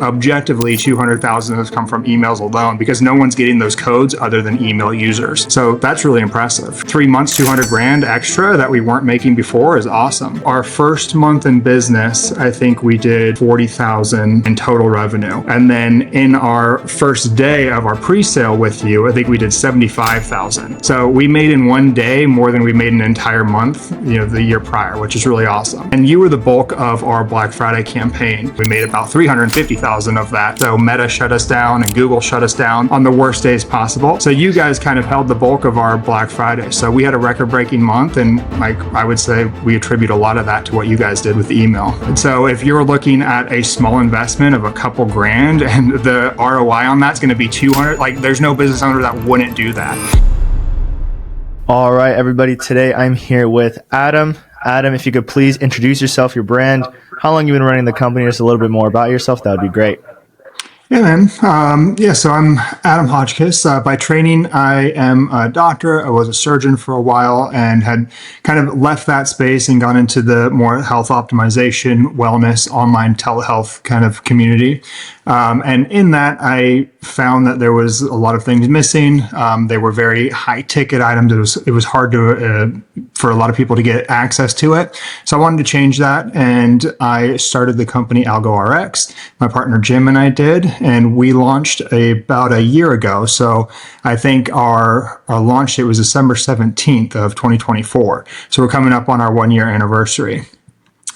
Objectively, 200,000 has come from emails alone because no one's getting those codes other than email users. So that's really impressive. 3 months, 200 grand extra that we weren't making before is awesome. Our first month in business, I think we did 40,000 in total revenue. And then in our first day of our pre-sale with you, I think we did 75,000. So we made in one day more than we made an entire month, the year prior, which is really awesome. And you were the bulk of our Black Friday campaign. We made about 350,000 of that. So Meta shut us down and Google shut us down on the worst days possible. So you guys kind of held the bulk of our Black Friday. So we had a record-breaking month, and I would say we attribute a lot of that to what you guys did with the email. And so if you're looking at a small investment of a couple grand and the ROI on that's going to be 200, there's no business owner that wouldn't do that. All right, everybody. Today I'm here with Adam. Adam, if you could please introduce yourself, your brand, how long you've been running the company, just a little bit more about yourself, that would be great. Yeah, man. So I'm Adam Hotchkiss. By training, I am a doctor. I was a surgeon for a while and had kind of left that space and gone into the more health optimization, wellness, online telehealth kind of community. And in that, I found that there was a lot of things missing. They were very high ticket items. It was hard to for a lot of people to get access to it. So I wanted to change that, and I started the company AlgoRX. My partner Jim and I did, and we launched about a year ago. So I think our launch date was December 17th of 2024. So we're coming up on our 1 year anniversary.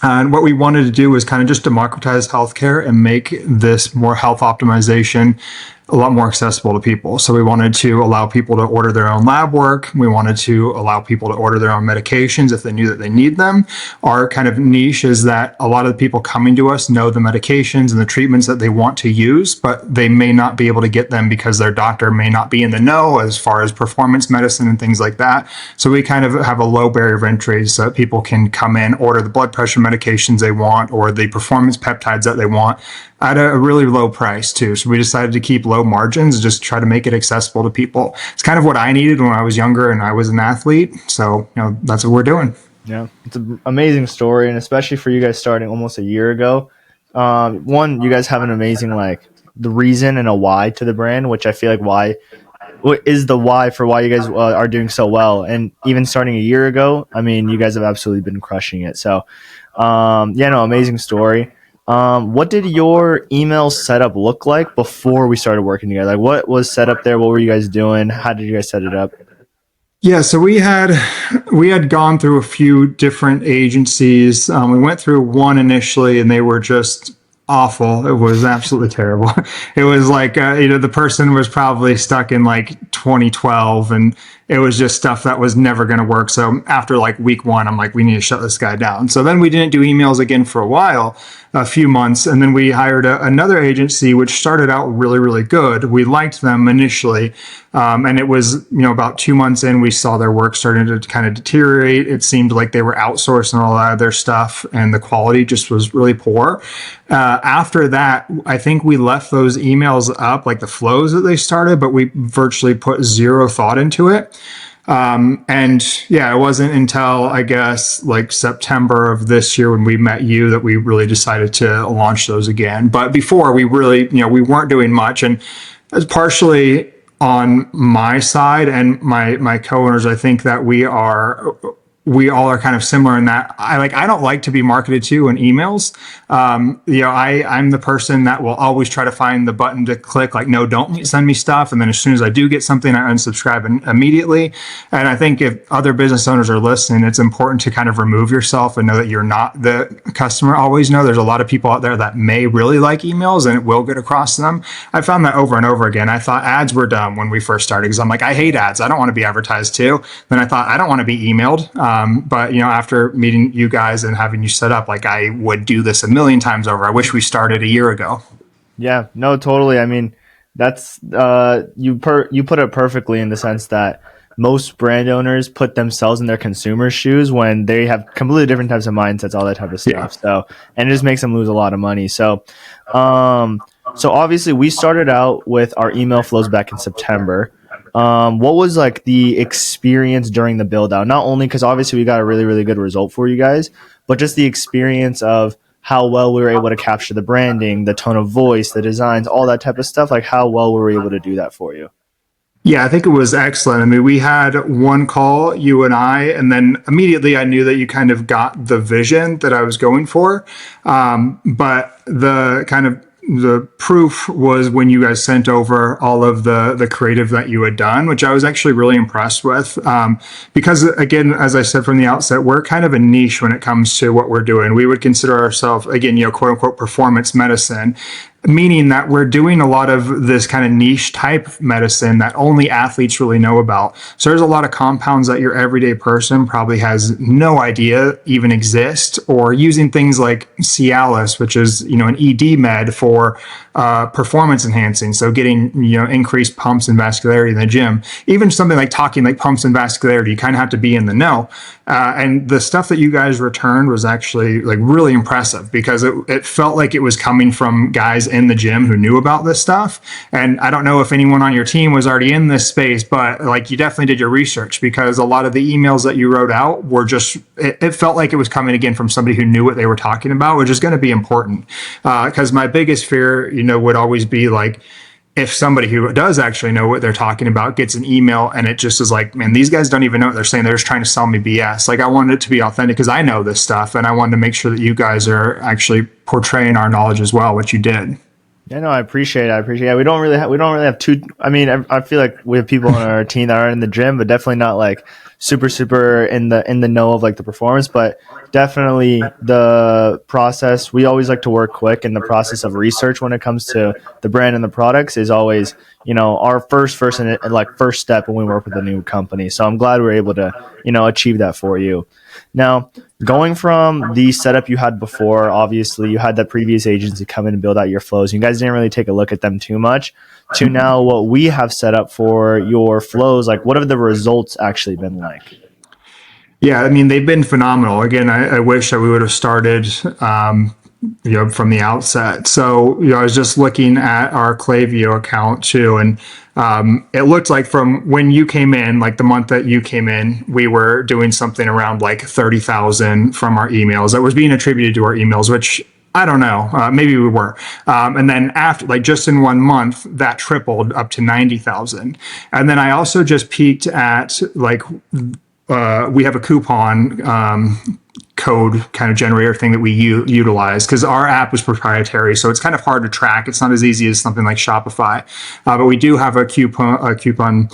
And what we wanted to do was kind of just democratize healthcare and make this more health optimization a lot more accessible to people. So we wanted to allow people to order their own lab work. We wanted to allow people to order their own medications if they knew that they need them. Our kind of niche is that a lot of the people coming to us know the medications and the treatments that they want to use, but they may not be able to get them because their doctor may not be in the know as far as performance medicine and things like that. So we kind of have a low barrier of entry so that people can come in, order the blood pressure medications they want or the performance peptides that they want at a really low price too. So we decided to keep low margins and just try to make it accessible to people. It's kind of what I needed when I was younger and I was an athlete. So, that's what we're doing. Yeah, it's an amazing story. And especially for you guys starting almost a year ago. One, you guys have an amazing, the reason and a why to the brand, which I feel like what is the why for why you guys are doing so well. And even starting a year ago, you guys have absolutely been crushing it. So, amazing story. What did your email setup look like before we started working together? What was set up there? What were you guys doing? How did you guys set it up? Yeah, so we had gone through a few different agencies. We went through one initially, and they were just awful. It was absolutely terrible. It was the person was probably stuck in 2012, and it was just stuff that was never going to work. So after week one, I'm we need to shut this guy down. So then we didn't do emails again for a few months. And then we hired another agency, which started out really, really good. We liked them initially. And it was, about 2 months in, we saw their work starting to kind of deteriorate. It seemed like they were outsourcing a lot of their stuff and the quality just was really poor. After that, I think we left those emails up, the flows that they started, but we virtually put zero thought into it. It wasn't until I guess September of this year when we met you that we really decided to launch those again. But before we really, we weren't doing much, and it's partially on my side and my co-owners. I think that we all are kind of similar in that I don't like to be marketed to in emails. I'm the person that will always try to find the button to click, no, don't send me stuff. And then as soon as I do get something, I unsubscribe immediately. And I think if other business owners are listening, it's important to kind of remove yourself and know that you're not the customer. Always know there's a lot of people out there that may really like emails and it will get across to them. I found that over and over again. I thought ads were dumb when we first started because I'm I hate ads. I don't want to be advertised to. Then I thought I don't want to be emailed. But after meeting you guys and having you set up, I would do this a million times over. I wish we started a year ago. Yeah, no, totally. That's you put it perfectly in the sense that most brand owners put themselves in their consumers' shoes when they have completely different types of mindsets, all that type of stuff. Yeah. So, and it just makes them lose a lot of money. So obviously we started out with our email flows back in September. What was the experience during the build out? Not only because obviously we got a really, really good result for you guys, but just the experience of how well we were able to capture the branding, the tone of voice, the designs, all that type of stuff? Like how well were we able to do that for you? Yeah, I think it was excellent. I mean, we had one call, you and I, and then immediately I knew that you kind of got the vision that I was going for. But the proof was when you guys sent over all of the creative that you had done, which I was actually really impressed with. Because again, as I said from the outset, we're kind of a niche when it comes to what we're doing. We would consider ourselves, again, quote unquote, performance medicine, meaning that we're doing a lot of this kind of niche type medicine that only athletes really know about. So there's a lot of compounds that your everyday person probably has no idea even exist, or using things like Cialis, which is, an ED med for performance enhancing. So getting, increased pumps and vascularity in the gym. Even something like talking like pumps and vascularity, you kind of have to be in the know. And the stuff that you guys returned was actually like really impressive, because it felt like it was coming from guys in the gym who knew about this stuff. And I don't know if anyone on your team was already in this space, but like you definitely did your research, because a lot of the emails that you wrote out were just, it felt like it was coming again from somebody who knew what they were talking about, which is going to be important. Because my biggest fear, would always be like, if somebody who does actually know what they're talking about gets an email and it just is like, man, these guys don't even know what they're saying. They're just trying to sell me BS. Like, I wanted it to be authentic because I know this stuff, and I wanted to make sure that you guys are actually portraying our knowledge as well, which you did. Yeah, no, I appreciate it. Yeah, we don't really have too. I mean, I feel like we have people on our team that are in the gym, but definitely not like super in the know of like the performance. But definitely the process. We always like to work quick, and the process of research when it comes to the brand and the products is always our first step when we work with a new company. So I'm glad we're able to achieve that for you. Now, going from the setup you had before, obviously you had that previous agency come in and build out your flows. You guys didn't really take a look at them too much, to now what we have set up for your flows. Like, what have the results actually been like? Yeah, I mean, they've been phenomenal. Again, I wish that we would have started, from the outset. So, I was just looking at our Klaviyo account too, and it looked like from when you came in, like the month that you came in, we were doing something around like 30,000 from our emails that was being attributed to our emails, which I don't know, maybe we were. And then after, like just in 1 month, that tripled up to 90,000. And then I also just peeked at like, we have a coupon code kind of generator thing that we utilize, because our app was proprietary, so it's kind of hard to track. It's not as easy as something like Shopify, but we do have a coupon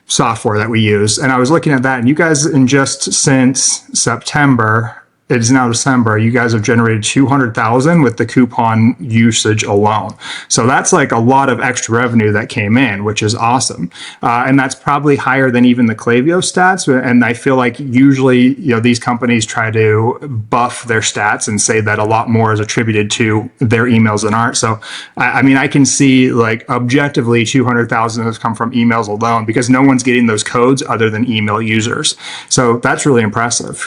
software that we use. And I was looking at that, and you guys, in just since September, it is now December, you guys have generated 200,000 with the coupon usage alone. So that's like a lot of extra revenue that came in, which is awesome. And that's probably higher than even the Klaviyo stats. And I feel like usually, these companies try to buff their stats and say that a lot more is attributed to their emails than aren't. So, I mean, I can see like objectively 200,000 has come from emails alone, because no one's getting those codes other than email users. So that's really impressive,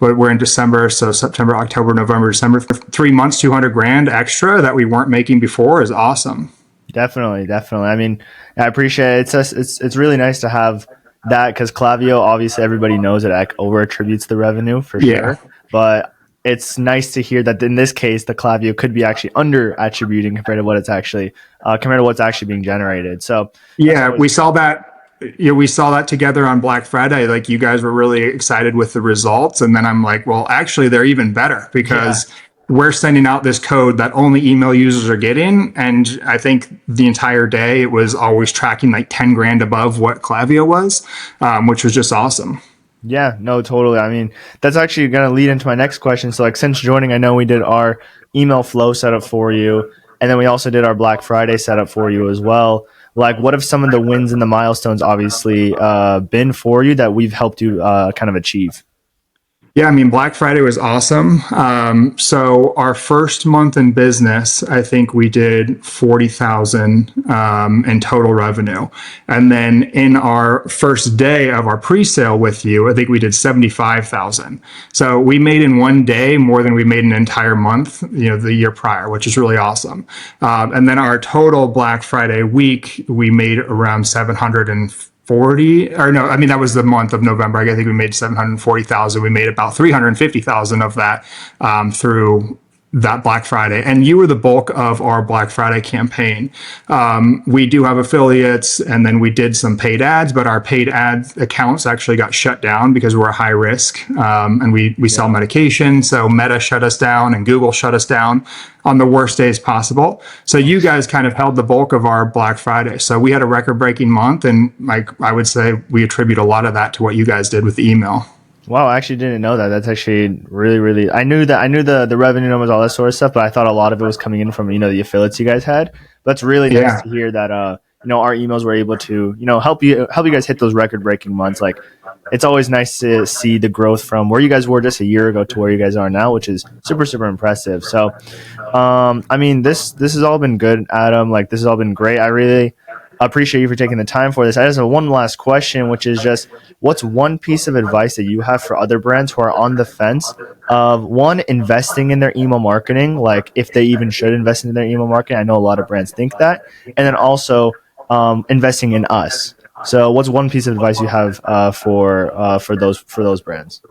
but we're in December, so September, October, November, December, 3 months, 200 grand extra that we weren't making before is awesome. Definitely. I mean, I appreciate it. It's really nice to have that, because Klaviyo, obviously everybody knows it over attributes the revenue for sure. But it's nice to hear that in this case, the Klaviyo could be actually under attributing compared to what's actually being generated. So yeah, we saw that. We saw that together on Black Friday. Like, you guys were really excited with the results. And then I'm like, well, actually, they're even better, because we're sending out this code that only email users are getting. And I think the entire day it was always tracking like 10 grand above what Klaviyo was, which was just awesome. Yeah, no, totally. I mean, that's actually going to lead into my next question. So, like, since joining, I know we did our email flow setup for you, and then we also did our Black Friday setup for you as well. Like, what have some of the wins and the milestones obviously been for you that we've helped you kind of achieve? Yeah, I mean, Black Friday was awesome. So our first month in business, I think we did 40,000 in total revenue. And then in our first day of our pre-sale with you, I think we did 75,000. So we made in 1 day more than we made an entire month, the year prior, which is really awesome. And then our total Black Friday week, we made around 740, or no, I mean, that was the month of November. I think we made 740,000. We made about 350,000 of that through that Black Friday, and you were the bulk of our Black Friday campaign. We do have affiliates, and then we did some paid ads, but our paid ad accounts actually got shut down because we're high risk, and we sell medication. So Meta shut us down, and Google shut us down on the worst days possible. So you guys kind of held the bulk of our Black Friday. So we had a record-breaking month, and like I would say, we attribute a lot of that to what you guys did with the email. Wow, I actually didn't know that. That's actually really, really. I knew the revenue numbers, all that sort of stuff, but I thought a lot of it was coming in from the affiliates you guys had. But it's really nice Yeah. to hear that our emails were able to help you guys hit those record breaking months. Like it's always nice to see the growth from where you guys were just a year ago to where you guys are now, which is super super impressive. So, I mean this has all been good, Adam. Like this has all been great. I really appreciate you for taking the time for this. I just have one last question, which is just what's one piece of advice that you have for other brands who are on the fence of one, investing in their email marketing, like if they even should invest in their email marketing? I know a lot of brands think that. And then also investing in us. So what's one piece of advice you have for those brands?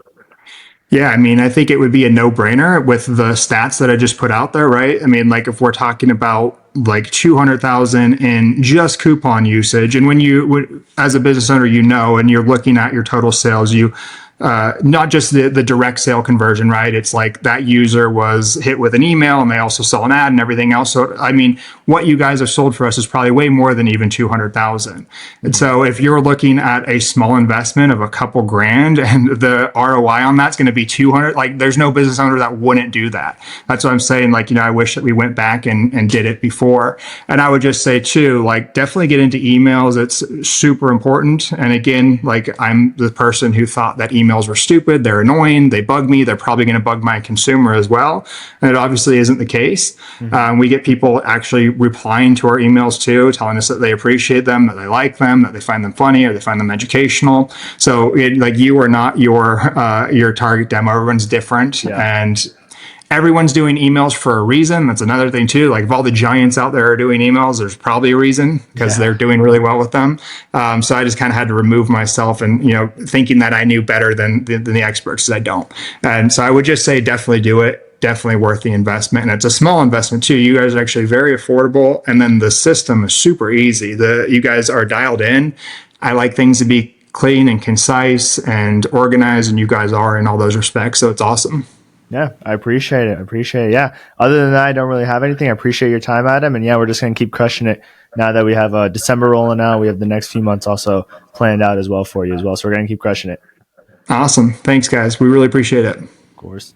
Yeah, I mean, I think it would be a no-brainer with the stats that I just put out there, right? I mean, like if we're talking about like 200,000 in just coupon usage, and when as a business owner, and you're looking at your total sales, not just the direct sale conversion, right? It's like that user was hit with an email and they also saw an ad and everything else. So, I mean, what you guys have sold for us is probably way more than even 200,000. And so if you're looking at a small investment of a couple grand and the ROI on that's going to be 200, like there's no business owner that wouldn't do that. That's what I'm saying. Like, I wish that we went back and did it before. And I would just say too, like definitely get into emails. It's super important. And again, like I'm the person who thought that emails were stupid, they're annoying, they bug me, they're probably going to bug my consumer as well. And it obviously isn't the case. We get people actually replying to our emails too, telling us that they appreciate them, that they like them, that they find them funny, or they find them educational. So like you are not your target demo. Everyone's different. Yeah. And everyone's doing emails for a reason. That's another thing too. Like if all the giants out there are doing emails, there's probably a reason because they're doing really well with them. So I just kind of had to remove myself and, thinking that I knew better than the experts, because I don't. And so I would just say definitely do it. Definitely worth the investment. And it's a small investment too. You guys are actually very affordable. And then the system is super easy. You guys are dialed in. I like things to be clean and concise and organized, and you guys are in all those respects. So it's awesome. Yeah, I appreciate it. Yeah. Other than that, I don't really have anything. I appreciate your time, Adam. And yeah, we're just going to keep crushing it now that we have December rolling out. We have the next few months also planned out as well for you as well. So we're going to keep crushing it. Awesome. Thanks, guys. We really appreciate it. Of course.